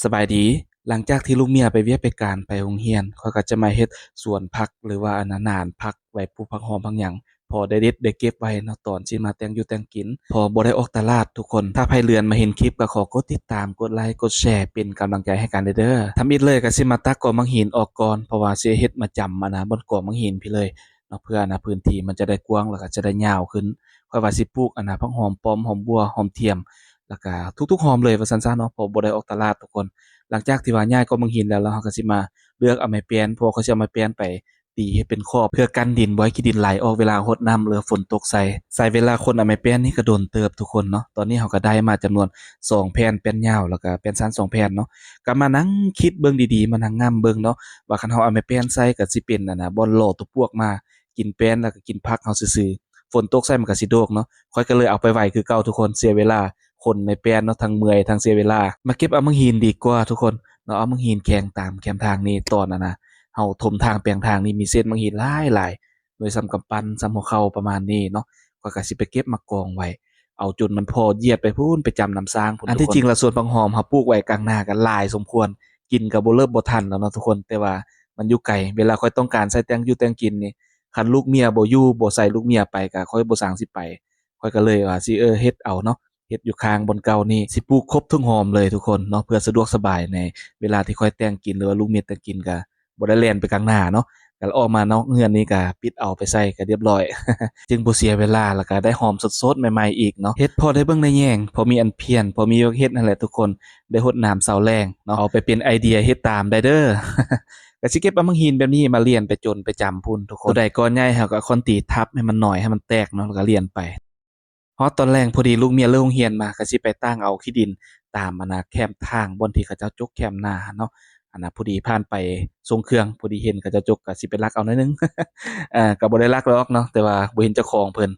สบายดีหลังจากที่ลูกเมียไปเวียกไปการไปโรงเรียนข้อยก็จะมาเฮ็ดสวนผักหรือว่าอันนั้นน่านผักไว้ปลูกผักหอมผักหยังพอได้เด็ดได้เก็บไว้เนาะตอนสิมาแต่งอยู่แต่งกินพอบ่ได้ออกตลาดทุกคนถ้าไผเรือนมาเห็นคลิปก็ขอกดติดตามกดไลค์กดแชร์เป็นกำลังใจให้กันเด้อทำอิฐเลยก็สิมาตักกอมังหินออกก่อนเพราะว่าสิเฮ็ดมาจำอะนะบนกอมังหินพี่เลยเนาะเพื่อนะพื้นที่มันจะได้กว้างแล้วก็จะได้ยาวขึ้นข้อยว่าสิปลูกอันน่ะผักหอมป้อมหอมบัวหอมเทียมแล้วก็ทุกๆหอมเลยว่าซั่นซะเนาะเพราะบ่ได้ออกตลาดทุกคน หลังจากที่ว่าย้ายก็มังหินแล้วเราก็สิมาเลือกเอาไม้แปลนเพราะว่าเขาสิเอาไม้แปลนไปตีให้เป็นครอบเพื่อกันดินบ่ให้ขี้ดินไหลออกเวลารดน้ำหรือฝนตกใส่เวลาคนเอาไม้แปลนนี่ก็โดนเติบทุกคนเนาะตอนนี้เราก็ได้มาจำนวน2แผ่นแป้นยาวแล้วก็แป้นสั้น2แผ่นเนาะก็มานั่งคิดเบิ่งดีๆมานั่งงำเบิ่งเนาะว่าคันเราเอาไม้แปลนใส่ก็สิเป็นอันน่ะบ่อนล่อตัวพวกมากินแป้นแล้วก็กินผักเราซื่อๆฝนตกใส่มันก็สิโดกเนาะข้อยก็เลยเอาไปไว้คือเก่าทุกคนเสียเวลาคนไม้แปลนเนาะทั้งเมื่อยทั้งเสียเวลามาเก็บเอามังหินดีกว่าทุกคน เนาะเอามังหินแข่งตามแคมทางนี่ตอนนั้นนะเฮาถมทางแปลงทางนี่มีเศษมังหินหลายๆโดยส่ำกำปั้นส่ำหัวเข่าประมาณนี้เนาะข้อยก็สิไปเก็บมากองไว้เอาจนมันพอเหยียดไปพู้นไปจำนำสร้างพู้นอันที่จริงแล้วสวนผักหอมเฮาปลูกไว้กลางนาก็หลายสมควรกินก็บ่เลิกบ่ทันแล้วเนาะทุกคนแต่ว่ามันอยู่ไกลเวลาข้อยต้องการใช้แต่งอยู่แต่งกินนี่คันลูกเมียบ่อยู่บ่ใส่ลูกเมียไปก็ข้อยบ่สร้างสิไปข้อยก็เลยว่าสิเฮ็ดเอาเนาะ เฮ็ดอยู่ข้างบอนเก่านี่สิปลูกครบทุกหอมเลยทุกคนเนาะเพื่อสะดวกสบายในเวลาที่ค่อยแต่งกินหรือว่าลูกเมียแต่งกินก็บ่ได้แล่นไปกลางหน้าเนาะก็ออกมานอกเรือนนี่ก็ปิดเอาไปใส่ก็เรียบร้อยจึงบ่เสียเวลาแล้วก็ได้หอมสดๆใหม่ๆอีกเนาะเฮ็ดพอได้เบิ่งได้แยงพอมีอันเพียนพอมีเฮ็ดนั่นแหละทุกคนได้รดน้ำเช้าแลงเนาะเอาไปเป็นไอเดียเฮ็ดตามได้เด้อก็สิเก็บเอามังหินแบบนี้มาเรียนไปจนไปจำพุ่นทุกคนตัวใดก้อนใหญ่เราก็เอาค้อนตีทับให้มันน้อยให้มันแตกเนาะแล้วก็เรียนไป ฮอดตอนแรงพอดีลูกเมียเลิกโรงเรียนมาก็สิไปตั้งเอาขี้ดินตามอันน่ะแคมป์ทางบ่อนที่เขาเจ้าจกแคมป์นาเนาะอันน่ะพอดีผ่านไปส่งเครื่องพอดีเห็นเขาเจ้าจกก็สิไปลักเอาหน่อยหนึ่งก็บ่ได้ลักหรอกเนาะแต่ว่าบ่เห็นเจ้าของเพิ่น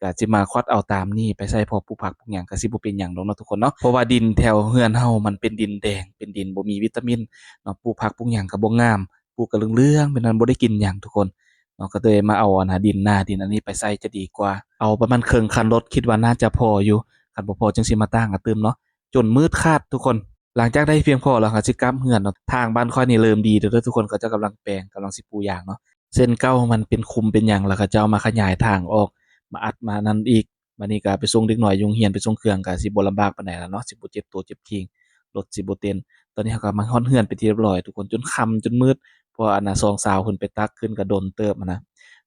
ก็สิมาควัดเอาตามนี้ไปใส่พอปลูกผักปลูกหยังก็สิบ่เป็นหยังดอกเนาะทุกคนเนาะเพราะว่าดินแถวเรือนเฮามันเป็นดินแดงเป็นดินบ่มีวิตามินเนาะปลูกผักปลูกหยังก็บ่งามปลูกก็เหลืองๆเป็นนั้นบ่ได้กินหยังทุกคน เนาะก็เลยมาเอาอันน่ะดินหน้าดินอันนี้ไปใส่จะดีกว่าเอาประมาณครึ่งคันรถคิดว่าน่าจะพออยู่คันบ่พอจั่งสิมาตั้งอะตึมเนาะจนมืดคาดทุกคนหลังจากได้เพียงพอแล้วก็สิกลับเรือนเนาะทางบ้านข้อยนี่เริ่มดีแล้วเด้อทุกคนเขาเจ้ากำลังแปลงกำลังสิปูหญ้าเนาะเส้นเก่ามันเป็นคุมเป็นหยังแล้วเขาเจ้ามาขยายทางออกมาอัดมานั่นอีกบัดนี้ก็ไปส่งเด็กน้อยอยู่โรงเรียนไปส่งเครื่องก็สิบ่ลำบากปานใดแล้วเนาะสิบ่เจ็บตัวเจ็บทิ้งรถสิบ่เต้นตอนนี้เขาก็มาฮอดเรือนเป็นที่เรียบร้อยทุกคนจนค่ำจนมืดเพราะว่าอันน่ะสองสาวเพิ่นไปตักขึ้นก็โดนเติบอะนะ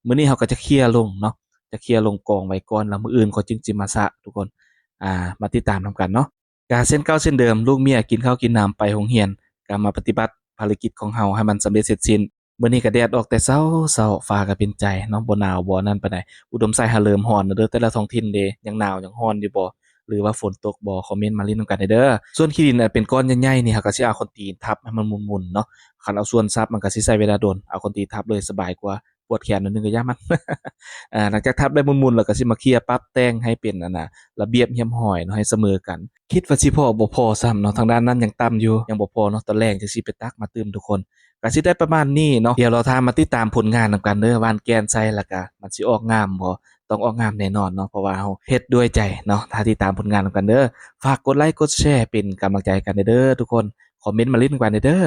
มื้อนี้เราก็จะเคลียร์ลงเนาะจะเคลียร์ลงกองไว้ก่อนแล้วมื้ออื่นเขาจึงสิมาซะทุกคนมาติดตามนำกันเนาะก็เส้นเก่าเส้นเดิมลูกเมียกินข้าวกินน้ำไปโรงเรียนก็มาปฏิบัติภารกิจของเราให้มันสำเร็จเสร็จสิ้นมื้อนี้ก็แดดออกแต่เช้าฟ้าก็เป็นใจเนาะบ่หนาวบ่นั่นปานใดอุดมไสหาเริ่มร้อนแล้วเด้อแต่ละท้องถิ่นเด้ยังหนาวยังร้อนอยู่บ่หรือว่าฝนตกบ่คอมเมนต์มาลิ้นนำกันได้เด้อส่วนขี้ดินเป็นก้อนใหญ่ๆนี่เราก็สิเอาค้อนตีนทับให้มันหมุนๆเนาะคันเอาส่วนซับมันก็สิใช้เวลาโดนเอาค้อนตีนทับเลยสบายกว่า ปวดแขนหน่อยหนึ่งก็ย่ามันหลังจากทับได้มุนๆแล้วก็สิมาเคลียร์ปรับแต่งให้เป็นอันน่ะระเบียบเรียบร้อยเนาะให้เสมอกันคิดว่าสิพอบ่พอซ้ำเนาะทางด้านนั้นยังต่ำอยู่ยังบ่พอเนาะตอนแรกจังสิไปตักมาตื่มทุกคนก็สิได้ประมาณนี้เนาะเดี๋ยวเราทามาติดตามผลงานนำกันเด้อว่านแกนใส่แล้วก็มันสิออกงามบ่ต้องออกงามแน่นอนเนาะเพราะว่าเราเฮ็ดด้วยใจเนาะถ้าติดตามผลงานนำกันเด้อฝากกดไลค์กดแชร์เป็นกำลังใจกันเด้อทุกคนคอมเมนต์มาเล่นกันเด้อ